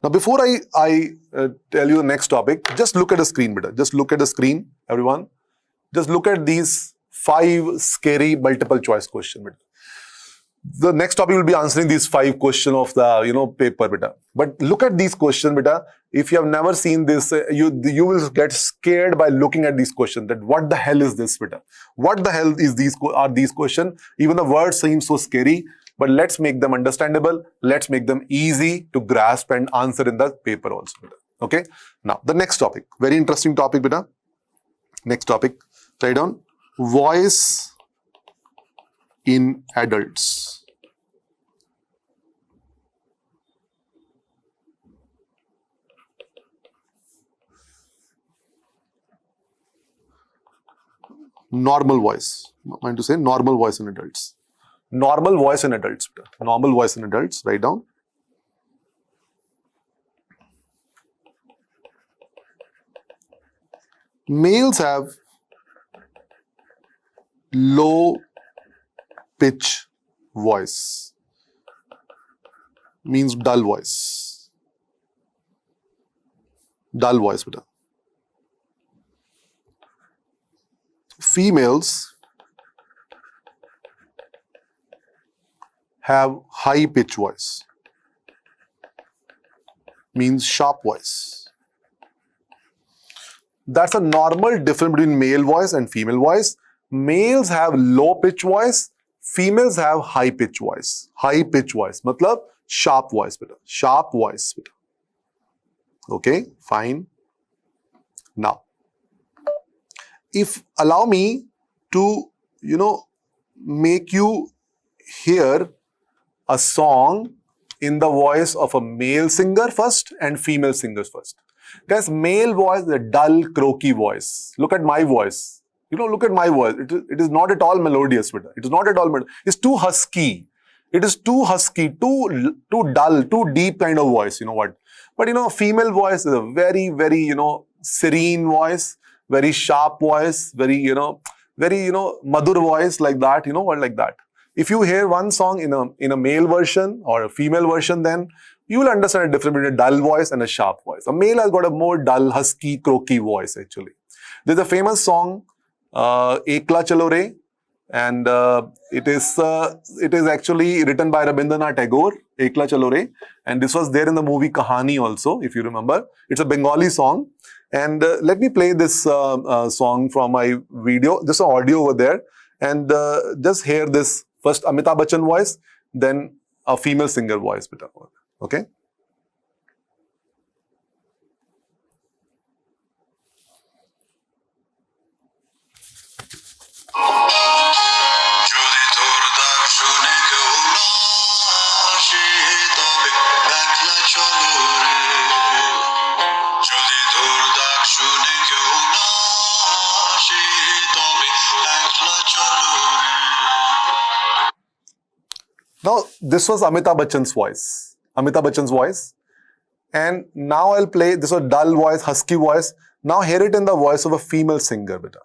Now, before I tell you the next topic, just look at the screen, beta. Just look at the screen, everyone. Just look at these 5 scary multiple choice questions, beta. The next topic will be answering these 5 questions of the paper, beta. But look at these questions, beta. If you have never seen this, you will get scared by looking at these questions. That what the hell is this, beta? What the hell is are these questions? Even the words seem so scary. But let's make them understandable. Let's make them easy to grasp and answer in the paper also. Beta. Okay. Now the next topic, very interesting topic, beta. Next topic, write down voice in adults. Normal voice. I'm going to say normal voice in adults. Normal voice in adults. Normal voice in adults. Write down. Males have low pitch voice. Means dull voice. Dull voice, beta. Females have high pitch voice. Means sharp voice. That's a normal difference between male voice and female voice. Males have low pitch voice. Females have high pitch voice. High pitch voice. Matlab sharp voice, beta. Sharp voice, beta. Okay, fine. Now, if allow me to, make you hear a song in the voice of a male singer first and female singers first. Guys, male voice is a dull, croaky voice. Look at my voice. Look at my voice. It is not at all melodious. It is not at all melodious. It's too husky. It is too husky, too dull, too deep kind of voice. You know what? But female voice is a very, very, serene voice, very sharp voice, very, very, madur voice like that. Like that. If you hear one song in a male version or a female version, then you will understand the difference between a dull voice and a sharp voice. A male has got a more dull, husky, croaky voice actually. There's a famous song, Ekla Chalo Re, and it is actually written by Rabindranath Tagore, Ekla Chalo Re, and this was there in the movie Kahani also, if you remember. It's a Bengali song, and let me play this song from my video. There's an audio over there, and just hear this. First Amitabh Bachchan voice, then a female singer voice. Okay? Now, this was Amitabh Bachchan's voice. Amitabh Bachchan's voice. And now I'll play, this was dull voice, husky voice. Now hear it in the voice of a female singer, beta.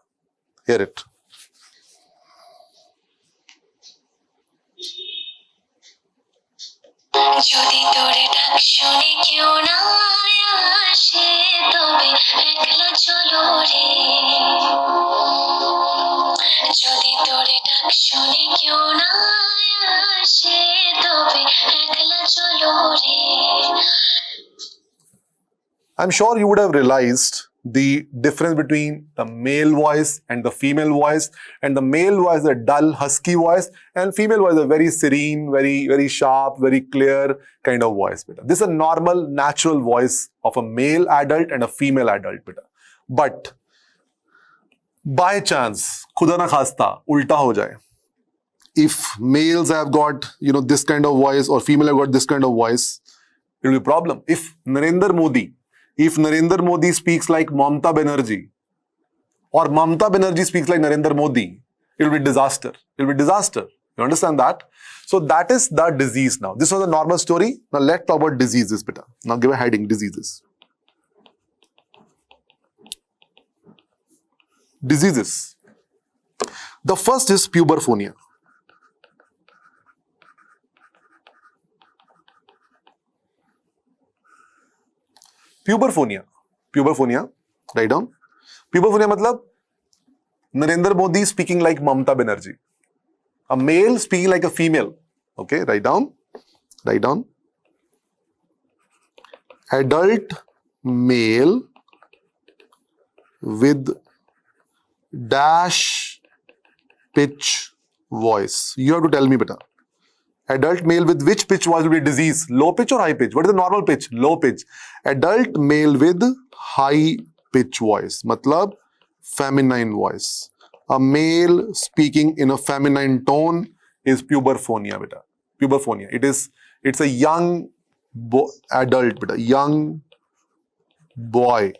Hear it. যদি তোরে ডাক শুনে কেউ না আসে তবে একলা চলো রে যদি তোরে ডাক শুনে কেউ না আসে তবে একলা চলো রে I'm sure you would have realized the difference between the male voice and the female voice, and the male voice is a dull, husky voice, and female voice is a very serene, very, very sharp, very clear kind of voice. Beta. This is a normal, natural voice of a male adult and a female adult. Beta. But by chance, khuda na khasta, ulta ho jaye. If males have got, this kind of voice, or female have got this kind of voice, it will be a problem. If Narendra Modi speaks like Mamta Banerjee, or Mamta Banerjee speaks like Narendra Modi, it will be disaster. It will be disaster. You understand that? So that is the disease now. This was a normal story. Now let's talk about diseases, beta. Now give a heading, diseases. Diseases. The first is puberphonia. Puberphonia. Puberphonia. Write down. Puberphonia matlab Narendra Modi speaking like Mamata Banerjee. A male speaking like a female. Okay, write down. Write down. Adult male with dash pitch voice. You have to tell me, beta. Adult male with which pitch voice will be disease? Low pitch or high pitch? What is the normal pitch? Low pitch. Adult male with high pitch voice. Matlab feminine voice. A male speaking in a feminine tone is puberphonia, beta. Puberphonia. It's a young adult, beta. Young boy.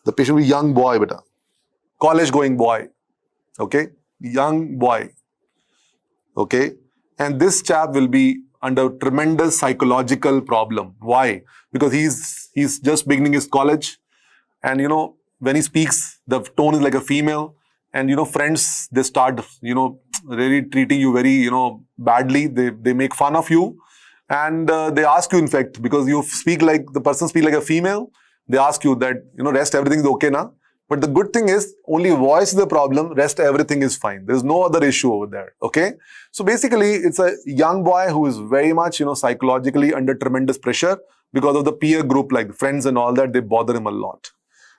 The patient will be young boy, beta. College going boy. Okay? Young boy. Okay? And this chap will be under tremendous psychological problem. Why? Because he's just beginning his college, and when he speaks, the tone is like a female, and friends, they start really treating you very badly. They make fun of you, and they ask you, in fact, because the person speak like a female, they ask you that rest everything is okay na. But the good thing is, only voice is the problem, rest everything is fine. There's no other issue over there, okay? So basically, it's a young boy who is very much, psychologically under tremendous pressure because of the peer group, like friends and all that, they bother him a lot.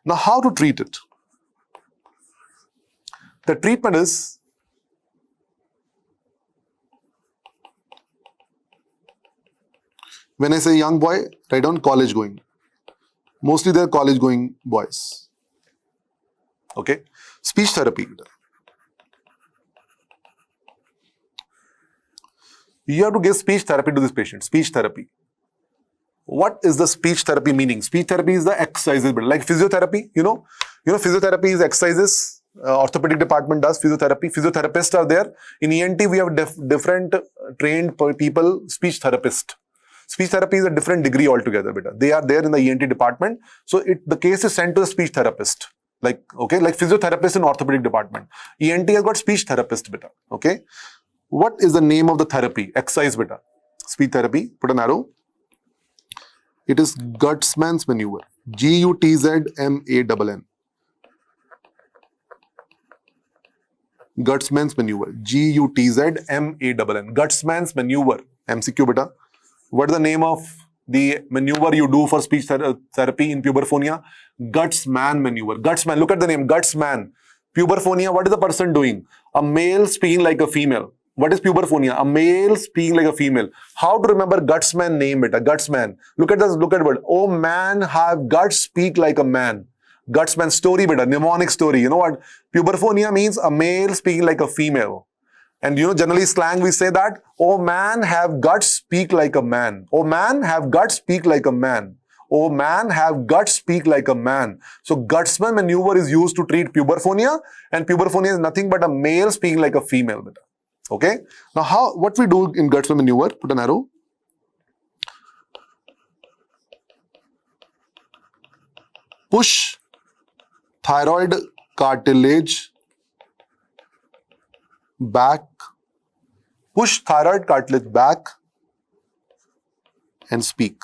Now, how to treat it? The treatment is, when I say young boy, write down college going. Mostly they're college going boys. Okay, speech therapy. You have to give speech therapy to this patient. Speech therapy. What is the speech therapy meaning? Speech therapy is the exercises, like physiotherapy. Physiotherapy is exercises. Orthopedic department does physiotherapy. Physiotherapists are there. In ENT, we have different trained people, speech therapist. Speech therapy is a different degree altogether, beta. They are there in the ENT department. So the case is sent to the speech therapist. Like physiotherapist in orthopedic department. ENT has got speech therapist, beta. Okay. What is the name of the therapy? Exercise, beta. Speech therapy. Put an arrow. It is Gutzmann's maneuver. Gutzmann. Gutzmann's maneuver. Gutzmann. Gutzmann's maneuver. MCQ, beta. What is the name of the maneuver you do for speech therapy in puberphonia? Gutzmann maneuver. Gutzmann. Look at the name. Gutzmann. Puberphonia. What is the person doing? A male speaking like a female. What is puberphonia? A male speaking like a female. How to remember Gutzmann name it? A Gutzmann. Look at this. Look at the word. Oh man, have guts, speak like a man. Gutzmann story, beta. Mnemonic story. You know what? Puberphonia means a male speaking like a female. And generally slang we say that, oh man, have guts, speak like a man. Oh man, have guts, speak like a man. Oh man, have guts, speak like a man. So Gutzmann maneuver is used to treat puberphonia, and puberphonia is nothing but a male speaking like a female. Okay? Now what we do in Gutzmann maneuver, put an arrow. Push thyroid cartilage back. Push thyroid cartilage back and speak.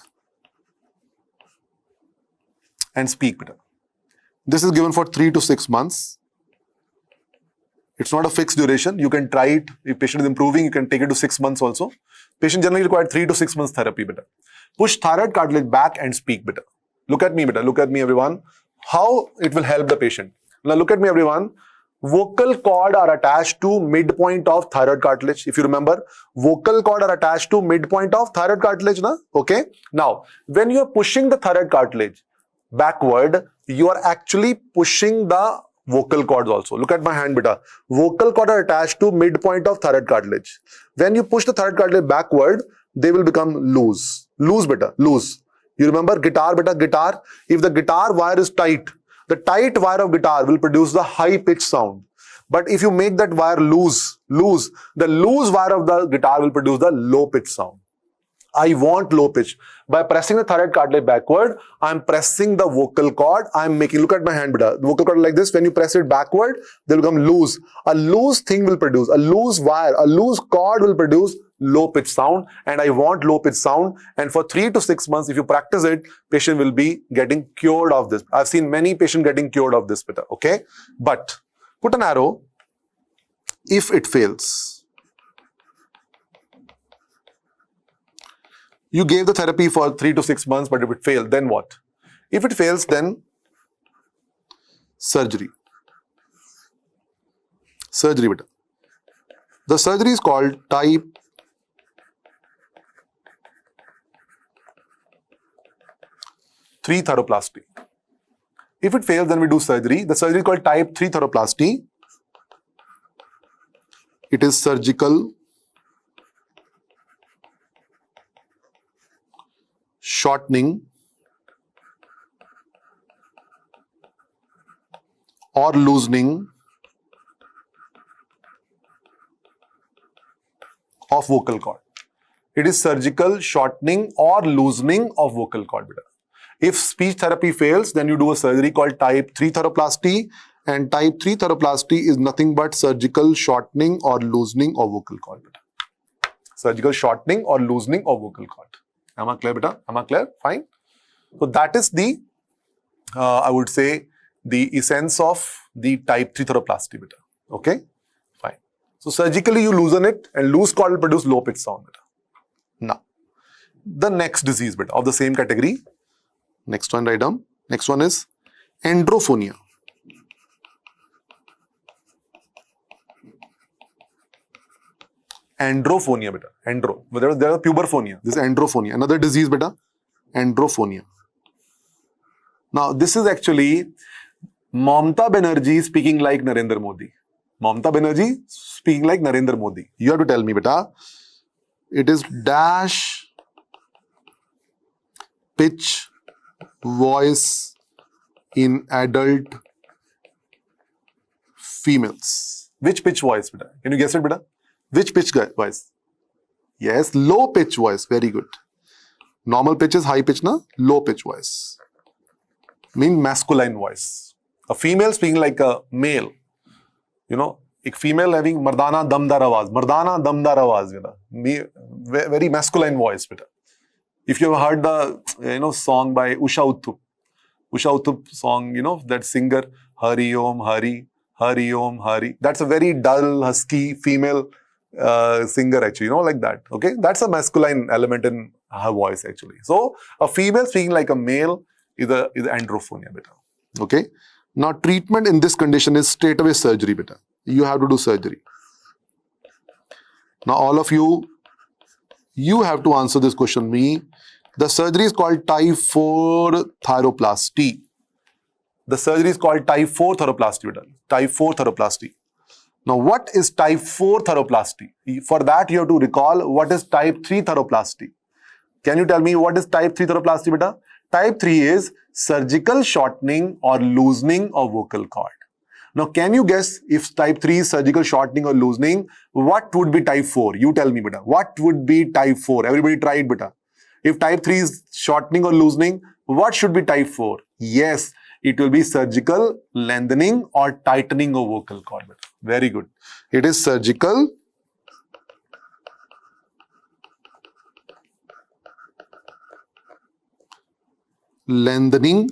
And speak, beta. This is given for 3 to 6 months. It's not a fixed duration. You can try it. If patient is improving, you can take it to 6 months also. Patient generally requires 3 to 6 months therapy, beta. Push thyroid cartilage back and speak, beta. Look at me, beta. Look at me, everyone. How it will help the patient. Now look at me, everyone. Vocal cord are attached to midpoint of thyroid cartilage. If you remember, vocal cord are attached to midpoint of thyroid cartilage, na? Okay. Now, when you are pushing the thyroid cartilage backward, you are actually pushing the vocal cords also. Look at my hand, beta. Vocal cord are attached to midpoint of thyroid cartilage. When you push the thyroid cartilage backward, they will become loose. Loose, beta. Loose. You remember guitar, beta? Guitar. If the guitar wire is tight, the tight wire of guitar will produce the high pitch sound. But if you make that wire loose, the loose wire of the guitar will produce the low pitch sound. I want low pitch. By pressing the thyroid cartilage backward, I'm pressing the vocal cord. I'm making, look at my hand, beta. The vocal cord like this. When you press it backward, they'll become loose. A loose thing will produce, a loose wire, a loose cord will produce low pitch sound, and I want low pitch sound. And for 3 to 6 months, if you practice it, patient will be getting cured of this. I've seen many patients getting cured of this better. Okay, but put an arrow if it fails. You gave the therapy for 3 to 6 months, but if it failed, then what? If it fails, then surgery. Surgery beta. The surgery is called type 3 thyroplasty. If it fails, then we do surgery. The surgery is called type 3 thyroplasty. It is surgical shortening or loosening of vocal cord. It is surgical shortening or loosening of vocal cord. If speech therapy fails, then you do a surgery called type 3 thyroplasty, and type 3 thyroplasty is nothing but surgical shortening or loosening of vocal cord. Surgical shortening or loosening of vocal cord. Am I clear, beta? Am I clear? Fine. So that is the, I would say, the essence of the type 3 thyroplasty, beta. Okay? Fine. So surgically you loosen it, and loose cord will produce low pitch sound, beta. Now, the next disease, beta, of the same category. Next one, write down. Next one is androphonia. Androphonia, beta. Andro. There is puberphonia. This is androphonia. Another disease, beta. Androphonia. Now, this is actually Mamata Banerjee speaking like Narendra Modi. Mamata Banerjee speaking like Narendra Modi. You have to tell me, beta. It is dash pitch voice in adult females. Which pitch voice, beta? Can you guess it, beta? Which pitch voice? Yes, low pitch voice. Very good. Normal pitch is high pitch, na? Low pitch voice. Mean masculine voice. A female speaking like a male. You know, a female having mardana damdar awaz. Mardana damdar awaz, you know. Very masculine voice, beta. If you have heard the, song by Usha Uthup. Usha Uthup song, that singer, Hari Om Hari, Hari Om Hari. That's a very dull, husky female singer actually, like that. Okay, that's a masculine element in her voice actually. So a female speaking like a male is androphonia, beta. Okay. Now treatment in this condition is straight away surgery, beta. You have to do surgery. Now all of you have to answer this question. Me. The surgery is called type 4 thyroplasty. The surgery is called type 4 thyroplasty, beta. Type 4 thyroplasty. Now, what is type 4 thyroplasty? For that, you have to recall what is type 3 thyroplasty. Can you tell me what is type 3 thyroplasty, beta? Type 3 is surgical shortening or loosening of vocal cord. Now, can you guess if type 3 is surgical shortening or loosening, what would be type 4? You tell me, beta. What would be type 4? Everybody try it, beta. If type 3 is shortening or loosening, what should be type 4? Yes, it will be surgical lengthening or tightening of vocal cord. Very good. It is surgical lengthening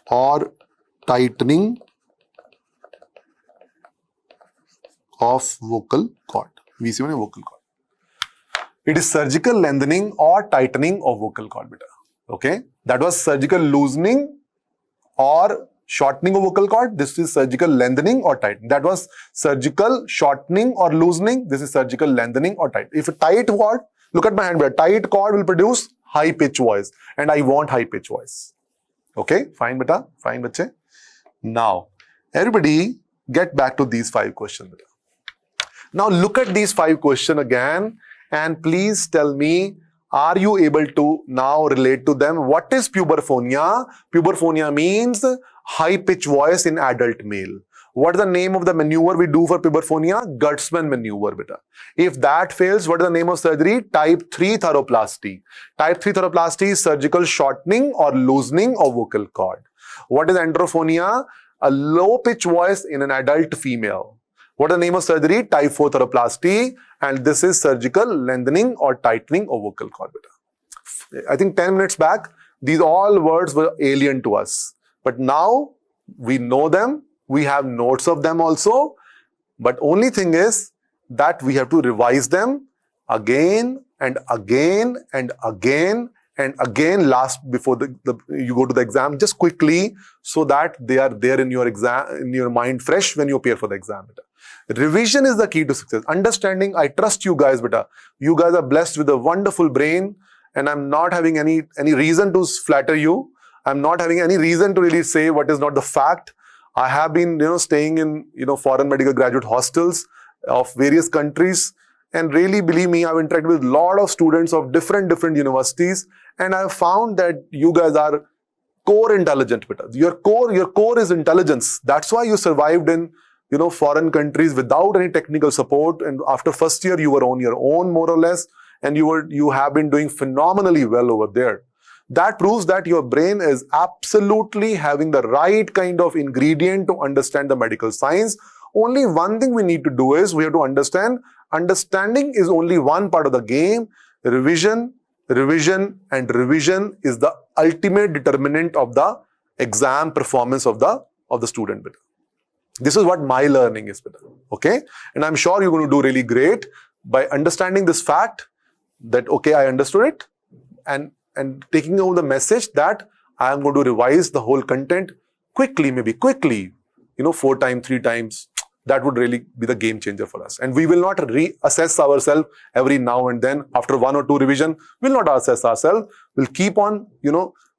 or tightening of vocal cord. VC1 vocal cord. It is surgical lengthening or tightening of vocal cord, beta. Okay, that was surgical loosening or shortening of vocal cord. This is surgical lengthening or tightening. That was surgical shortening or loosening. This is surgical lengthening or tightening. If a tight cord, look at my hand, beta. Tight cord will produce high pitch voice, and I want high pitch voice. Okay, fine, beta. Fine, bache. Now, everybody get back to these 5 questions, beta. Now look at these 5 questions again, and please tell me, are you able to now relate to them? What is puberphonia? Puberphonia means high pitch voice in adult male. What is the name of the maneuver we do for puberphonia? Gutsman maneuver, beta. If that fails, what is the name of surgery? Type 3 thyroplasty. Type 3 thyroplasty is surgical shortening or loosening of vocal cord. What is androphonia? a low pitch voice in an adult female. What is the name of surgery? Type 4 thoroplasty, and this is surgical lengthening or tightening of vocal cord. I think 10 minutes back, these all words were alien to us. But now we know them, we have notes of them also. But only thing is that we have to revise them again and again and again and again before you go to the exam, just quickly, so that they are there in your exam, in your mind fresh when you appear for the exam. Revision is the key to success. Understanding, I trust you guys, beta. You guys are blessed with a wonderful brain, and I'm not having any reason to flatter you. I'm not having any reason to really say what is not the fact. I have been, staying in, foreign medical graduate hostels of various countries, and really, believe me, I've interacted with a lot of students of different universities, and I've found that you guys are core intelligent, beta. Your core is intelligence. That's why you survived in foreign countries without any technical support, and after first year you were on your own more or less, and you have been doing phenomenally well over there. That proves that your brain is absolutely having the right kind of ingredient to understand the medical science. Only one thing we need to do is we have to understand. Understanding is only one part of the game. Revision and revision is the ultimate determinant of the exam performance of the student. This is what my learning is, okay? And I'm sure you're going to do really great by understanding this fact that, okay, I understood it, and taking home the message that I am going to revise the whole content quickly, 4 times, 3 times. That would really be the game changer for us. And we will not reassess ourselves every now and then. After 1 or 2 revision, we'll not assess ourselves. We'll keep on,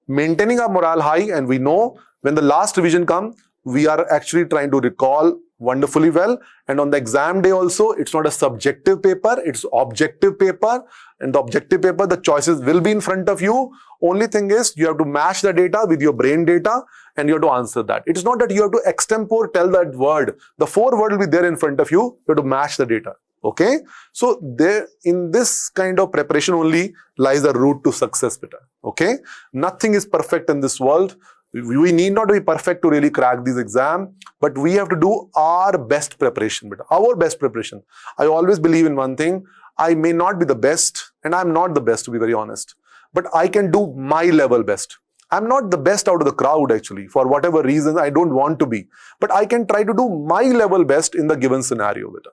maintaining our morale high, and we know when the last revision comes, we are actually trying to recall wonderfully well. And on the exam day also, it's not a subjective paper, it's objective paper. And the objective paper, the choices will be in front of you. Only thing is, you have to match the data with your brain data, and you have to answer that. It's not that you have to extempore tell that word. The 4 words will be there in front of you. You have to match the data. Okay? So there, in this kind of preparation only lies the route to success, beta. Okay? Nothing is perfect in this world. We need not be perfect to really crack these exams, but we have to do our best preparation, beta. Our best preparation. I always believe in one thing. I may not be the best, and I'm not the best, to be very honest, but I can do my level best. I'm not the best out of the crowd, actually, for whatever reason I don't want to be, but I can try to do my level best in the given scenario, beta.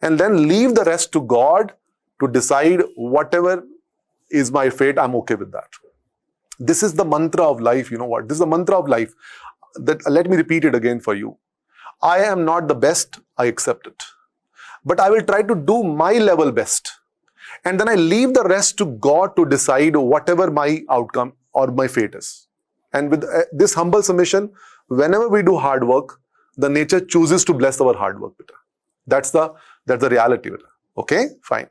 And then leave the rest to God to decide whatever is my fate. I'm okay with that. This is the mantra of life. You know what? This is the mantra of life. Let me repeat it again for you. I am not the best. I accept it. But I will try to do my level best. And then I leave the rest to God to decide whatever my outcome or my fate is. And with this humble submission, whenever we do hard work, the nature chooses to bless our hard work. That's the reality. Okay? Fine.